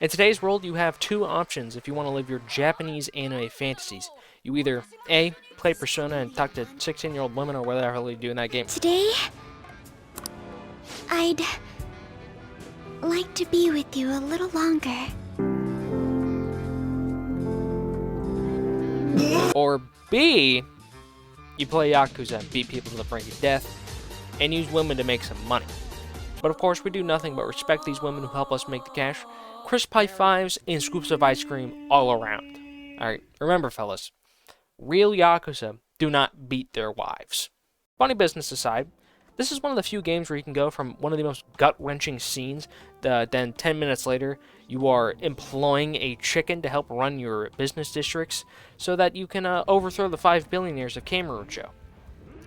In today's world, you have two options if you want to live your Japanese anime fantasies. You either A, play Persona and talk to 16-year-old women or whatever the hell you do in that game. Today, I'd like to be with you a little longer. Or B, you play Yakuza and beat people to the brink of death and use women to make some money. But of course, we do nothing but respect these women who help us make the cash. Crisp pie fives and scoops of ice cream all around. Alright, remember fellas, real Yakuza do not beat their wives. Funny business aside, this is one of the few games where you can go from one of the most gut-wrenching scenes, then 10 minutes later, you are employing a chicken to help run your business districts so that you can overthrow the 5 billionaires of Kamurocho.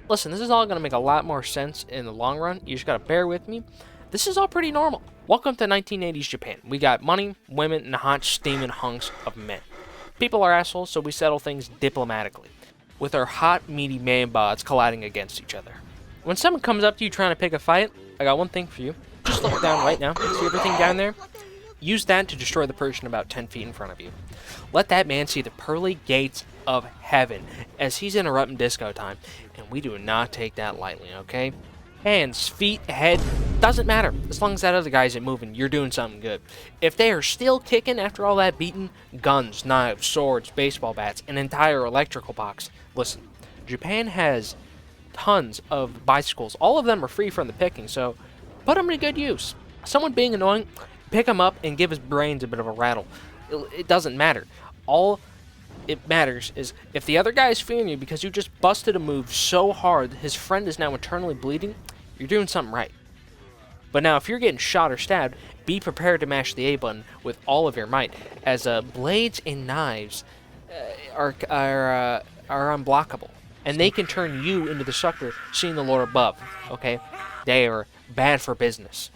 Listen, this is all going to make a lot more sense in the long run. You just got to bear with me. This is all pretty normal. Welcome to 1980s Japan. We got money, women, and hot steaming hunks of men. People are assholes, so we settle things diplomatically, with our hot, meaty man bods colliding against each other. When someone comes up to you trying to pick a fight, I got one thing for you. Just look down right now. See everything down there? Use that to destroy the person about 10 feet in front of you. Let that man see the pearly gates of heaven as he's interrupting disco time, and we do not take that lightly, okay? Hands, feet, head, doesn't matter. As long as that other guy isn't moving, you're doing something good. If they are still kicking after all that beating, guns, knives, swords, baseball bats, an entire electrical box. Listen, Japan has tons of bicycles. All of them are free from the picking, so put them to good use. Someone being annoying, pick him up and give his brains a bit of a rattle. It doesn't matter. All it matters is if the other guy is fearing you because you just busted a move so hard his friend is now internally bleeding, you're doing something right. But now if you're getting shot or stabbed, be prepared to mash the A button with all of your might, as blades and knives are unblockable. And they can turn you into the sucker seeing the Lord above, okay? They are bad for business.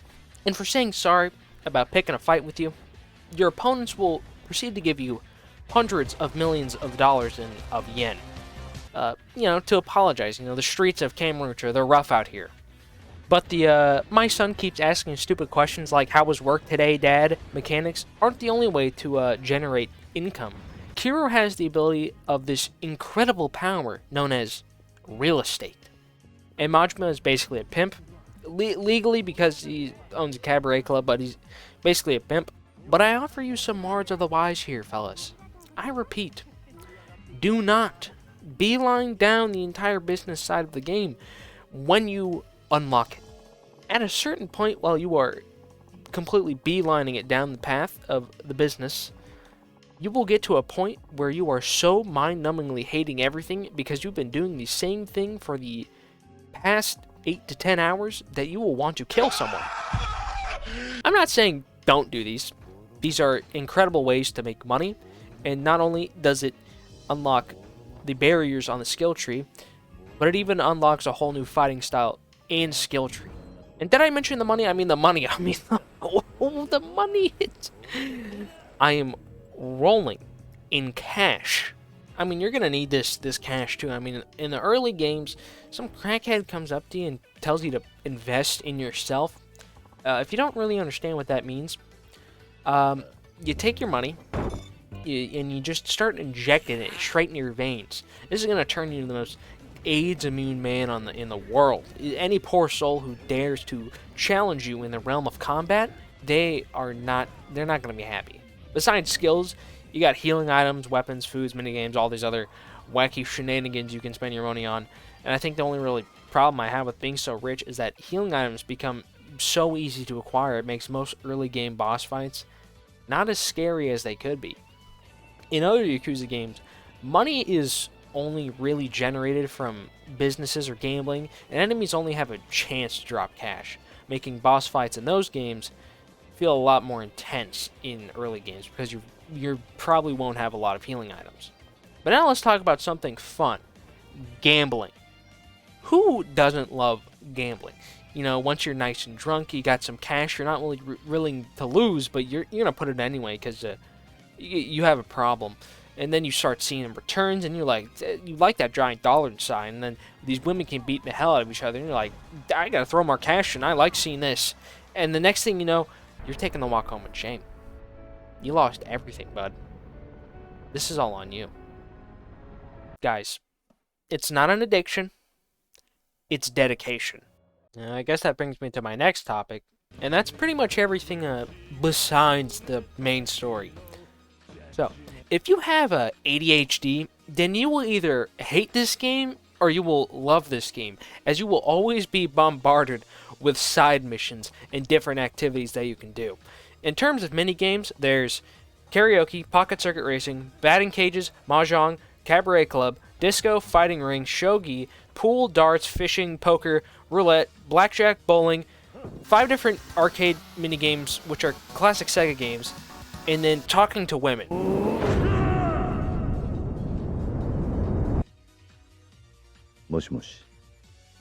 And for saying sorry about picking a fight with you, your opponents will proceed to give you hundreds of millions of dollars of yen, to apologize. The streets of Kamurocho, they're rough out here. But my son keeps asking stupid questions like, how was work today, Dad? Mechanics aren't the only way to generate income. Kiro has the ability of this incredible power known as real estate. And Majima is basically a pimp. Legally because he owns a cabaret club, but he's basically a pimp. But I offer you some words of the wise here, fellas. I repeat, do not beeline down the entire business side of the game when you unlock it. At a certain point, while you are completely beelining it down the path of the business, you will get to a point where you are so mind-numbingly hating everything because you've been doing the same thing for the past 8 to 10 hours that you will want to kill someone. I'm not saying don't do these. These are incredible ways to make money, and not only does it unlock the barriers on the skill tree, but it even unlocks a whole new fighting style and skill tree. And did I mention the money? I mean the money. I mean the money. I am rolling in cash. I mean, you're gonna need this cash too. I mean, in the early games, some crackhead comes up to you and tells you to invest in yourself. If you don't really understand what that means, you take your money and you just start injecting it straight in your veins. This is gonna turn you into the most AIDS immune man in the world. Any poor soul who dares to challenge you in the realm of combat, they're not gonna be happy. Besides skills, you got healing items, weapons, foods, minigames, all these other wacky shenanigans you can spend your money on. And I think the only really problem I have with being so rich is that healing items become so easy to acquire. It makes most early game boss fights not as scary as they could be. In other Yakuza games, money is only really generated from businesses or gambling, and enemies only have a chance to drop cash, making boss fights in those games feel a lot more intense in early games because you probably won't have a lot of healing items. But now let's talk about something fun. Gambling. Who doesn't love gambling? Once you're nice and drunk, you got some cash, you're not really willing to lose, but you're going to put it anyway because you have a problem. And then you start seeing returns, and you like that giant dollar sign, and then these women can beat the hell out of each other, and you're like, I got to throw more cash, and I like seeing this. And the next thing you know, you're taking the walk home with shame. You lost everything, bud. This is all on you. Guys, it's not an addiction. It's dedication. I guess that brings me to my next topic, and that's pretty much everything besides the main story. So, if you have ADHD, then you will either hate this game or you will love this game, as you will always be bombarded with side missions and different activities that you can do. In terms of mini games, there's karaoke, pocket circuit racing, batting cages, mahjong, cabaret club, disco, fighting ring, shogi, pool, darts, fishing, poker, roulette, blackjack, bowling, 5 different arcade mini games, which are classic Sega games, and then talking to women.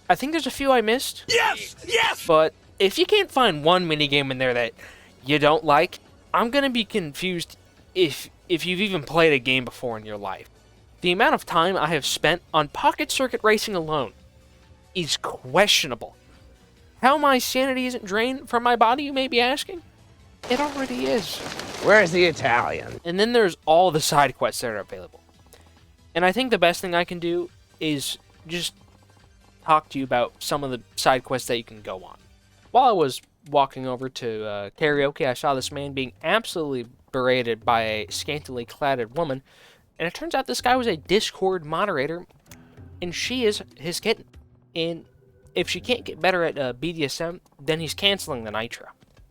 I think there's a few I missed. Yes! Yes! But if you can't find one minigame in there that you don't like, I'm gonna be confused if you've even played a game before in your life. The amount of time I have spent on pocket circuit racing alone is questionable. How my sanity isn't drained from my body, you may be asking? It already is. Where's the Italian? And then there's all the side quests that are available. And I think the best thing I can do is just talk to you about some of the side quests that you can go on. While I was walking over to karaoke, I saw this man being absolutely berated by a scantily clad woman, and it turns out this guy was a Discord moderator, and she is his kitten. And if she can't get better at BDSM, then he's canceling the Nitro.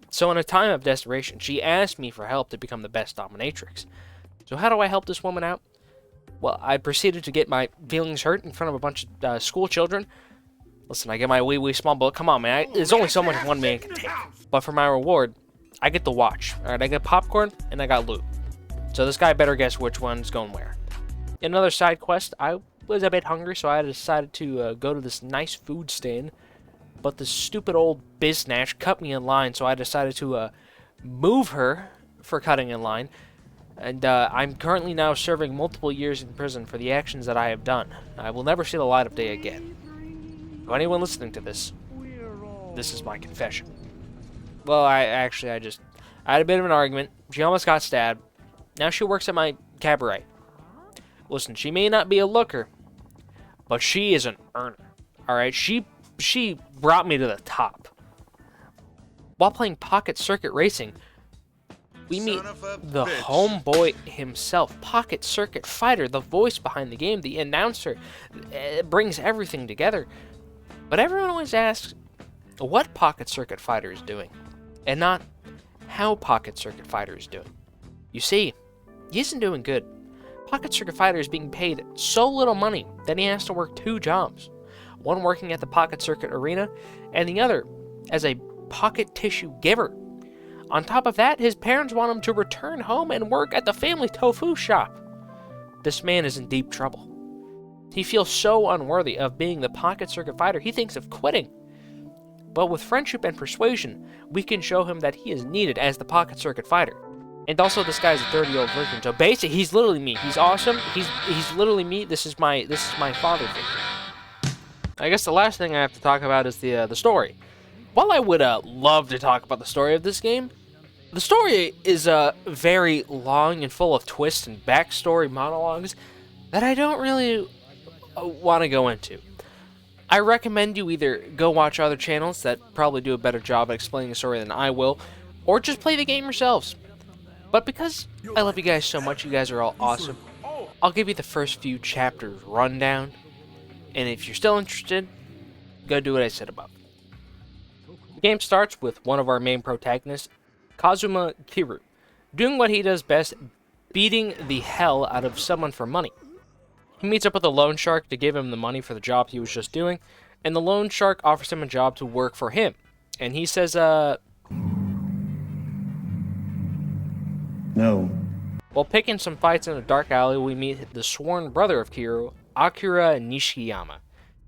So in a time of desperation, she asked me for help to become the best dominatrix. So how do I help this woman out? Well, I proceeded to get my feelings hurt in front of a bunch of school children. Listen, I get my wee small bullet. Come on, man. There's only so much one man can take. But for my reward, I get the watch. Alright, I get popcorn, and I got loot. So this guy better guess which one's going where. In another side quest, I was a bit hungry, so I decided to go to this nice food stand. But this stupid old biznatch cut me in line, so I decided to move her for cutting in line. And I'm currently now serving multiple years in prison for the actions that I have done. I will never see the light of day again. To anyone listening to this, this is my confession. Well, I had a bit of an argument. She almost got stabbed. Now she works at my cabaret. Listen, she may not be a looker, but she is an earner. Alright, she brought me to the top. While playing Pocket Circuit Racing, we meet the homeboy himself, Pocket Circuit Fighter, the voice behind the game, the announcer. It brings everything together. But everyone always asks what Pocket Circuit Fighter is doing, and not how Pocket Circuit Fighter is doing. You see, he isn't doing good. Pocket Circuit Fighter is being paid so little money that he has to work 2 jobs. One working at the Pocket Circuit Arena, and the other as a pocket tissue giver. On top of that, his parents want him to return home and work at the family tofu shop. This man is in deep trouble. He feels so unworthy of being the Pocket Circuit Fighter, he thinks of quitting. But with friendship and persuasion, we can show him that he is needed as the Pocket Circuit Fighter. And also, this guy's a 30-year-old virgin, so basically, he's literally me. He's awesome. He's literally me. This is my father figure. I guess the last thing I have to talk about is the story. While I would love to talk about the story of this game, the story is very long and full of twists and backstory monologues that I don't really want to go into. I recommend you either go watch other channels that probably do a better job at explaining the story than I will, or just play the game yourselves. But because I love you guys so much, you guys are all awesome, I'll give you the first few chapters rundown, and if you're still interested, go do what I said above. The game starts with one of our main protagonists, Kazuma Kiryu, doing what he does best, beating the hell out of someone for money. He meets up with a loan shark to give him the money for the job he was just doing, and the loan shark offers him a job to work for him. And he says, No. While picking some fights in a dark alley, we meet the sworn brother of Kiryu, Akira Nishiyama.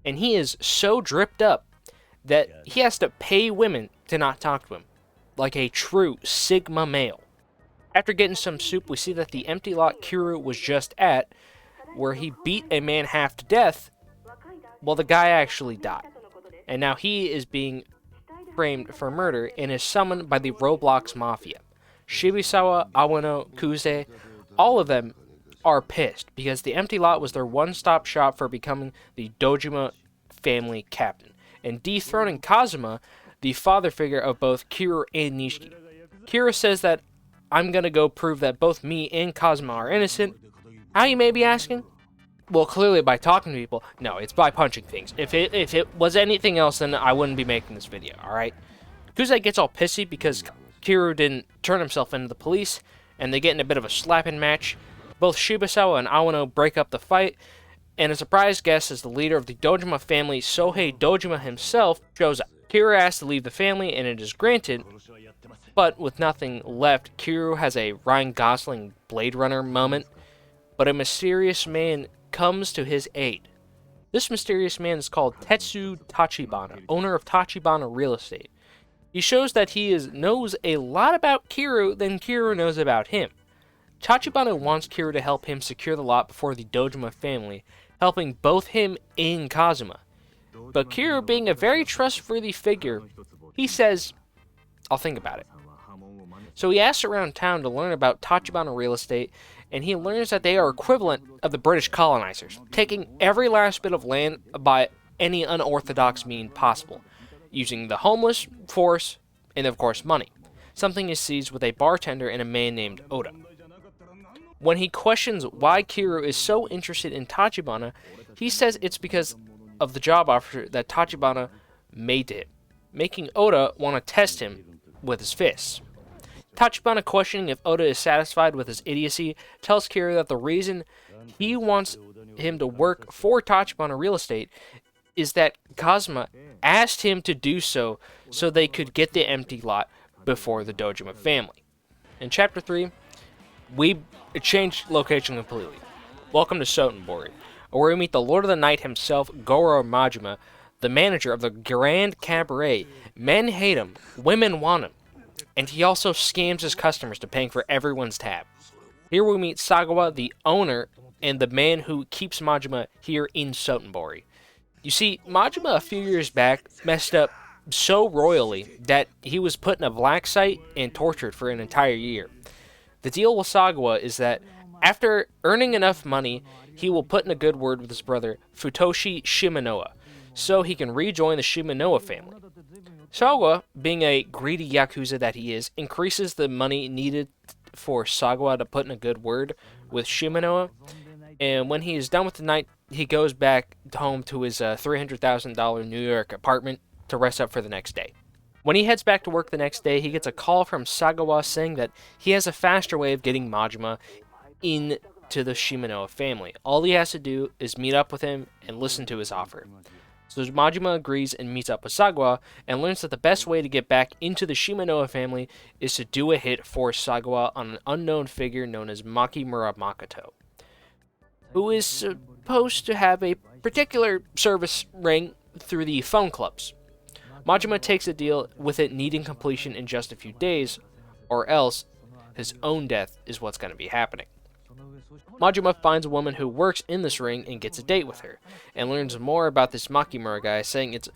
And he is so dripped up that he has to pay women to not talk to him, like a true Sigma male. After getting some soup, we see that the empty lot Kiryu was just at, where he beat a man half to death, well, the guy actually died. And now he is being framed for murder and is summoned by the Roblox Mafia. Shibusawa, Awano, Kuze, all of them are pissed because the empty lot was their one-stop shop for becoming the Dojima family captain and dethroning Kazuma, the father figure of both Kira and Nishiki. Kira says that I'm gonna go prove that both me and Kazuma are innocent. How, you may be asking? Well, clearly by talking to people. No, it's by punching things. If it was anything else, then I wouldn't be making this video, alright? Kuze gets all pissy because Kira didn't turn himself into the police, and they get in a bit of a slapping match. Both Shibusawa and Awano break up the fight, and a surprise guest as the leader of the Dojima family, Sohei Dojima himself, shows up. Kira asks to leave the family, and it is granted, but with nothing left, Kira has a Ryan Gosling Blade Runner moment, but a mysterious man comes to his aid. This mysterious man is called Tetsu Tachibana, owner of Tachibana Real Estate. He shows that he knows a lot about Kira than Kira knows about him. Tachibana wants Kira to help him secure the lot before the Dojima family, helping both him and Kazuma. But Kira, being a very trustworthy figure, he says, I'll think about it. So he asks around town to learn about Tachibana Real Estate, and he learns that they are equivalent of the British colonizers, taking every last bit of land by any unorthodox means possible, using the homeless, force, and of course money. Something is seized with a bartender and a man named Oda. When he questions why Kira is so interested in Tachibana, he says it's because of the job offer that Tachibana made to him, making Oda want to test him with his fists. Tachibana, questioning if Oda is satisfied with his idiocy, tells Kira that the reason he wants him to work for Tachibana Real Estate is that Kazuma asked him to do so they could get the empty lot before the Dojima family. In Chapter 3, we change location completely. Welcome to Sotenbori, where we meet the Lord of the Night himself, Goro Majima, the manager of the Grand Cabaret. Men hate him, women want him, and he also scams his customers to paying for everyone's tab. Here we meet Sagawa, the owner, and the man who keeps Majima here in Sotenbori. You see, Majima a few years back messed up so royally that he was put in a black site and tortured for an entire year. The deal with Sagawa is that after earning enough money, he will put in a good word with his brother, Futoshi Shimanoa, so he can rejoin the Shimanoa family. Sagawa, being a greedy Yakuza that he is, increases the money needed for Sagawa to put in a good word with Shimanoa, and when he is done with the night, he goes back home to his $300,000 New York apartment to rest up for the next day. When he heads back to work the next day, he gets a call from Sagawa saying that he has a faster way of getting Majima into the Shimanoa family. All he has to do is meet up with him and listen to his offer. So Majima agrees and meets up with Sagawa and learns that the best way to get back into the Shimanoa family is to do a hit for Sagawa on an unknown figure known as Makimura Makoto, who is supposed to have a particular service ring through the phone clubs. Majima takes a deal with it needing completion in just a few days, or else his own death is what's going to be happening. Majima finds a woman who works in this ring and gets a date with her, and learns more about this Makimura guy, saying it's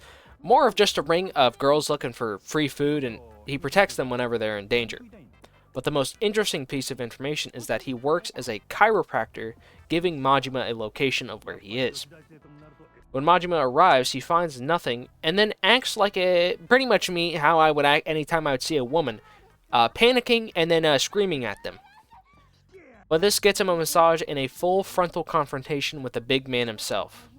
more of just a ring of girls looking for free food, and he protects them whenever they're in danger. But the most interesting piece of information is that he works as a chiropractor, giving Majima a location of where he is. When Majima arrives, he finds nothing, and then acts like pretty much me, how I would act anytime I would see a woman, panicking and then screaming at them. But this gets him a massage and a full frontal confrontation with the big man himself.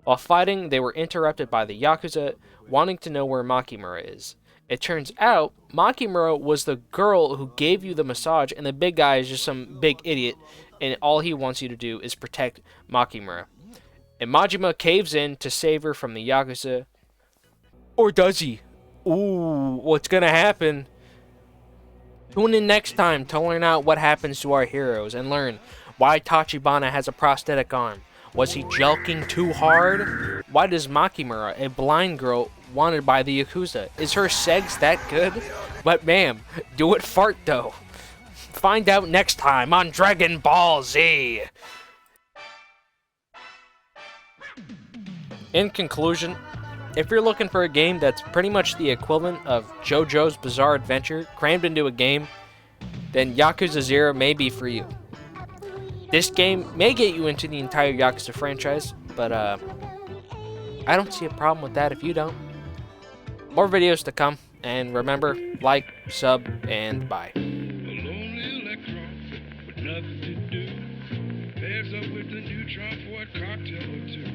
While fighting, they were interrupted by the Yakuza, wanting to know where Makimura is. It turns out, Makimura was the girl who gave you the massage, and the big guy is just some big idiot, and all he wants you to do is protect Makimura. And Majima caves in to save her from the Yakuza. Or does he? Ooh, what's gonna happen? Tune in next time to learn out what happens to our heroes and learn why Tachibana has a prosthetic arm. Was he jelking too hard? Why does Makimura, a blind girl wanted by the Yakuza, is her segs that good? But ma'am, do it fart though. Find out next time on Dragon Ball Z. In conclusion, if you're looking for a game that's pretty much the equivalent of JoJo's Bizarre Adventure crammed into a game, then Yakuza 0 may be for you. This game may get you into the entire Yakuza franchise, but I don't see a problem with that if you don't. More videos to come, and remember, like, sub, and bye. A lonely electron with nothing to do. Pairs up with a neutron for a cocktail or two.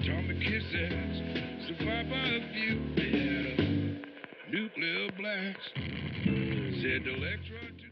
Atomic kisses, survived by a few. They had a nuclear blast. Said the electron to